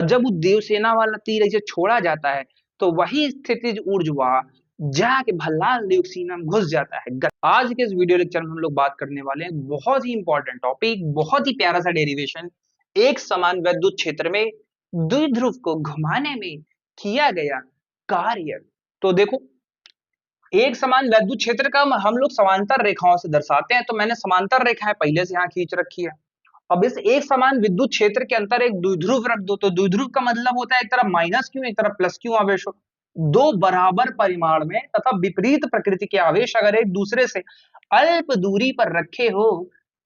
जब वो देवसेना वाला तीर ऐसे छोड़ा जाता है तो वही स्थितिज ऊर्ध्वा जाके भल्लाल देवसेना में घुस जाता है। आज के इस वीडियो लेक्चर में हम लोग बात करने वाले हैं बहुत ही इंपॉर्टेंट टॉपिक, बहुत ही प्यारा सा डेरिवेशन, एक समान विद्युत क्षेत्र में द्विध्रुव को घुमाने में किया गया कार्य। तो देखो, एक समान विद्युत क्षेत्र का हम लोग समांतर रेखाओं से दर्शाते हैं, तो मैंने समांतर रेखाएं पहले से यहाँ खींच रखी है। अब इस एक समान विद्युत क्षेत्र के अंदर एक द्विध्रुव रख दो, तो द्विध्रुव का मतलब होता है एक तरफ माइनस क्यू, एक तरफ प्लस क्यू आवेश हो। दो बराबर परिमाण में तथा विपरीत प्रकृति के आवेश अगर एक दूसरे से अल्प दूरी पर रखे हो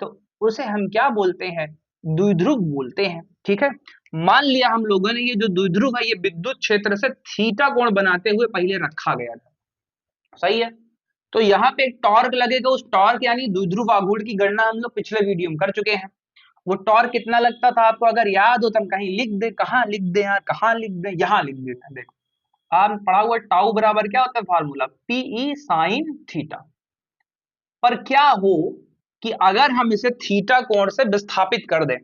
तो उसे हम क्या बोलते हैं? द्विध्रुव बोलते हैं। ठीक है, मान लिया हम लोगों ने ये जो द्विध्रुव है ये विद्युत क्षेत्र से थीटा कोण बनाते हुए पहले रखा गया था, सही है। तो यहाँ पे एक टॉर्क लगेगा, उस टॉर्क यानी द्विध्रुव आघूर्ण की गणना हम लोग पिछले वीडियो में कर चुके हैं। वो टॉर्क कितना लगता था आपको अगर याद हो तो हम कहीं लिख दे, कहाँ लिख दे यार, कहाँ लिख दे, यहाँ लिख देते हैं। देखो, आप पढ़ा हुआ टाउ बराबर क्या होता है फार्मूला, पीई साइन थीटा। पर क्या हो कि अगर हम इसे थीटा कोण से विस्थापित कर दें,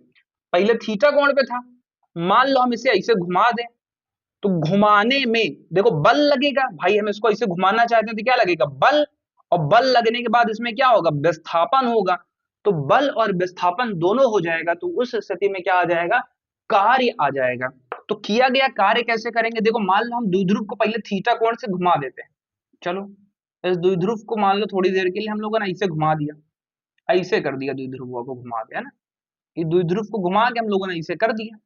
पहले थीटा कोण पे था, मान लो हम इसे ऐसे घुमा दें, तो घुमाने में देखो बल लगेगा भाई, हम इसको ऐसे घुमाना चाहते हैं तो क्या लगेगा? बल। और बल लगने के बाद इसमें क्या होगा? विस्थापन होगा। तो बल और विस्थापन दोनों हो जाएगा, तो उस स्थिति में क्या आ जाएगा? कार्य आ जाएगा। तो किया गया कार्य कैसे करेंगे? देखो, मान लो हम द्विध्रुव को पहले थीटा कोण से घुमा देते हैं। चलो, इस द्विध्रुव को मान लो थोड़ी देर के लिए हम लोगों ने ऐसे घुमा दिया, ऐसे कर दिया, द्विध्रुव को घुमा दिया ना, ये द्विध्रुव को घुमा के हम लोगों ने ऐसे कर दिया।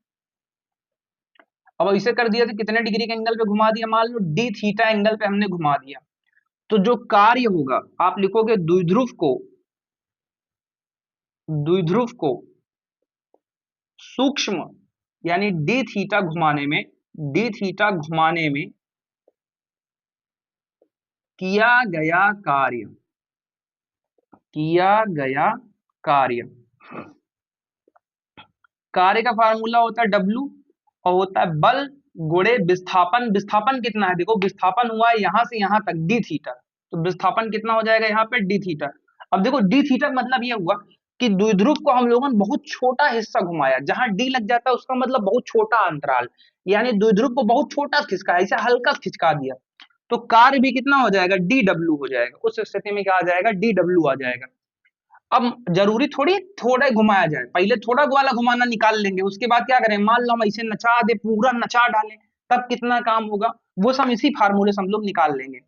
अब ऐसे कर दिया तो कितने डिग्री के एंगल पे घुमा दिया? मान लो डी थीटा एंगल पे हमने घुमा दिया। तो जो कार्य होगा आप लिखोगे द्विध्रुव को सूक्ष्म यानी डी थीटा घुमाने में, डी थीटा घुमाने में किया गया कार्य, किया गया कार्य, कार्य का फार्मूला होता है W और होता है बल गुणे विस्थापन। विस्थापन कितना है? देखो, विस्थापन हुआ है यहां से यहां तक डी थीटा, तो विस्थापन कितना हो जाएगा यहाँ पे? D theta. अब देखो, डी थीटा का मतलब ये हुआ कि द्विध्रुव को हम लोगों ने बहुत छोटा हिस्सा घुमाया, जहां डी लग जाता है उसका मतलब बहुत छोटा अंतराल, यानी द्विध्रुव को बहुत छोटा खिसका, ऐसा हल्का खिसका दिया, तो कार्य भी कितना हो जाएगा? डी डब्ल्यू हो जाएगा। उस स्थिति में क्या आ जाएगा? डी डब्ल्यू आ जाएगा। अब जरूरी थोड़ी थोड़ा घुमाया जाए, पहले थोड़ा वाला घुमाना निकाल लेंगे, उसके बाद क्या करें? मान लो हम ऐसे नचा दे, पूरा नचा डालें, तब कितना काम होगा वो सब इसी फार्मूले से हम लोग निकाल लेंगे।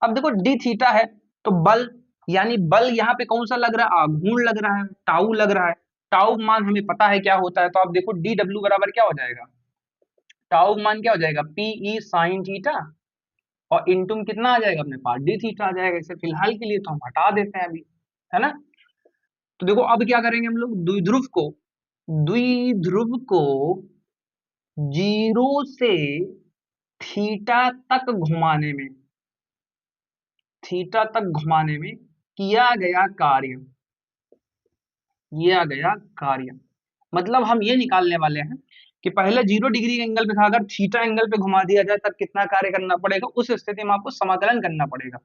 अब देखो, डी थीटा है तो बल, यानी बल यहाँ पे कौन सा लग रहा है? आघूर्ण लग रहा है, टाउ लग रहा है। टाउ मान हमें पता है क्या होता है, तो आप देखो डी डब्ल्यू बराबर क्या हो जाएगा? टाउ मान क्या हो जाएगा? पीई साइन थीटा, और इंटू कितना आ जाएगा अपने पास? डी थीटा आ जाएगा। इसे फिलहाल के लिए तो हम हटा देते हैं अभी, है ना। तो देखो, अब क्या करेंगे हम लोग? द्विध्रुव को जीरो से थीटा तक घुमाने में, थीटा तक घुमाने में किया गया कार्य, किया गया कार्य मतलब हम ये निकालने वाले हैं कि पहले 0 डिग्री के एंगल पे था, अगर थीटा एंगल पे घुमा दिया जाए तब कितना कार्य करना पड़ेगा? उस स्थिति में आपको समाकलन करना पड़ेगा।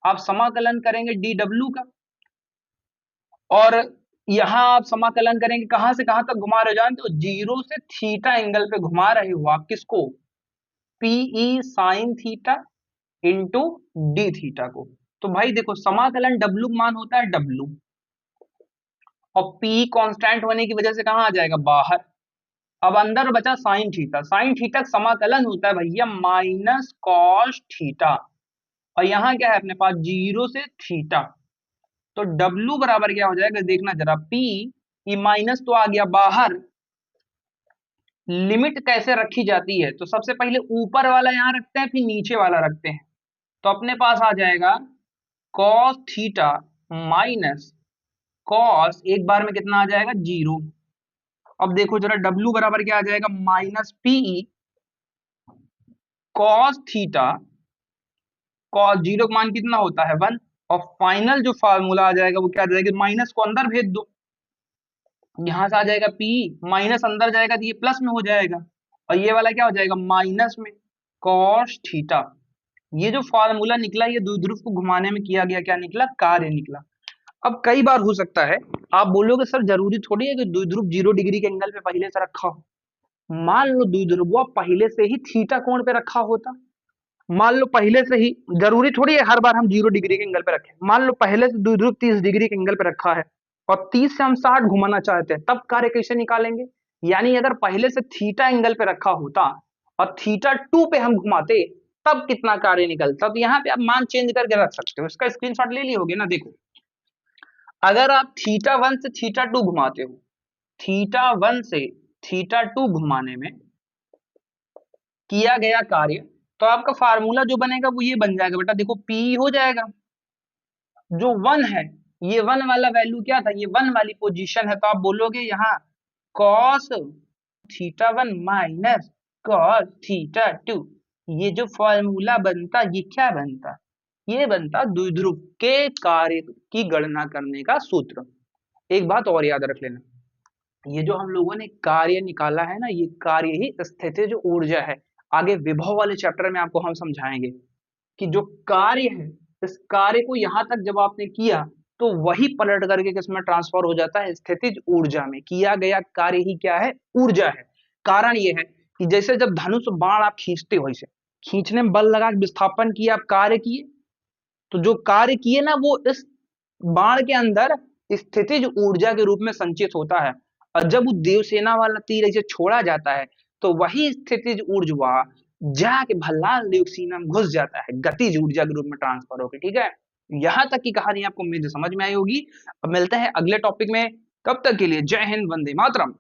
आप समाकलन करेंगे डी डब्ल्यू का, और यहां आप समाकलन करेंगे कहां से कहां तक घुमा रहे हो जानते हो? 0 से थीटा एंगल पे घुमा रहे हो आप किसको? P E sine theta into d theta को। तो भाई देखो, समाकलन डब्ल्यू मान होता है डब्ल्यू, और पी कांस्टेंट होने की वजह से कहां आ जाएगा? बाहर। अब अंदर बचा साइन थीटा, साइन थीटा का समाकलन होता है भैया माइनस कॉस थीटा, और यहां क्या है अपने पास? 0 से थीटा। तो W बराबर क्या हो जाएगा? देखना जरा, P, ये माइनस तो आ गया बाहर, लिमिट कैसे रखी जाती है? तो सबसे पहले ऊपर वाला यहां रखते हैं, फिर नीचे वाला रखते हैं, तो अपने पास आ जाएगा कॉस थीटा माइनस कॉस, एक बार में कितना आ जाएगा? 0। अब देखो जरा, W बराबर क्या आ जाएगा? Minus P E cos theta, cos 0 का मान कितना होता है? 1, और फाइनल जो फार्मूला आ जाएगा वो क्या आ जाएगा? माइनस को अंदर भेज दो, यहां से आ जाएगा पी, माइनस अंदर जाएगा तो ये प्लस में हो जाएगा, और ये वाला क्या हो जाएगा? माइनस में कॉस थीटा। ये जो फार्मूला निकला ये द्विध्रुव को घुमाने में किया गया क्या निकला? कार्य निकला। अब कई बार हो सकता है आप बोलोगे सर जरूरी थोड़ी है कि द्विध्रुव 0 डिग्री के एंगल पे पहले से रखा हो, मान लो द्विध्रुव पहले से ही थीटा कोण पे रखा होता, मान लो पहले से ही, जरूरी थोड़ी है हर बार हम 0 डिग्री के एंगल पे रखें, मान लो पहले से द्विध्रुव 30 डिग्री के एंगल पे रखा है और 30 से हम 60 घुमाना चाहते हैं, तब कार्य कैसे निकालेंगे? यानी अगर पहले से थीटा एंगल पे रखा होता और थीटा 2 पे हम घुमाते तब कितना कार्य निकलता। तो यहाँ पे आप मान चेंज करके रख सकते हो, इसका स्क्रीनशॉट ले लिए होगे ना। देखो अगर आप थीटा 1 से थीटा 2 घुमाते हो, थीटा 1 से थीटा 2 घुमाने में किया गया कार्य, तो आपका फार्मूला जो बनेगा वो ये बन जाएगा बेटा, देखो P हो जाएगा, जो 1 है, ये 1 वाला वैल्यू क्या था, ये 1 वाली पोजीशन है, तो आप बोलोगे यहाँ cos theta 1 minus cos theta 2, ये जो फॉर्मूला बनता ये क्या बनता, ये बनता द्विध्रुव के कार्य की गणना करने का सूत्र। एक बात और याद रख लेना, ये जो हम लोगों ने कार्य निकाला है ना, ये कार्य ही स्थितिज ऊर्जा है। आगे विभव वाले चैप्टर में आपको हम समझाएंगे कि जो कार्य है, इस कार्य को यहाँ तक जब आपने किया तो वही पलट करके किसमें ट्रांसफर हो जाता है, स्थितिज ऊर्जा में। किया गया कार्य ही क्या है, ऊर्जा है। कारण ये है कि जैसे जब धनुष बाण आप खींचते हो, इसे खींचने में बल लगा विस्थापन किया, आप कार्य किए, तो जो कार्य किए ना वो इस बाण के अंदर स्थितिज ऊर्जा के रूप में संचित होता है। और जब वो देवसेना वाला तीर ऐसे छोड़ा जाता है तो वही स्थितिज ऊर्जा जाके भल्लाल ल्यूसीना में घुस जाता है, गतिज ऊर्जा के रूप में ट्रांसफर होकर। ठीक है, यहां तक की कहानी आपको उम्मीद समझ में आई होगी। अब मिलते हैं अगले टॉपिक में, तब तक के लिए जय हिंद, वंदे मातरम।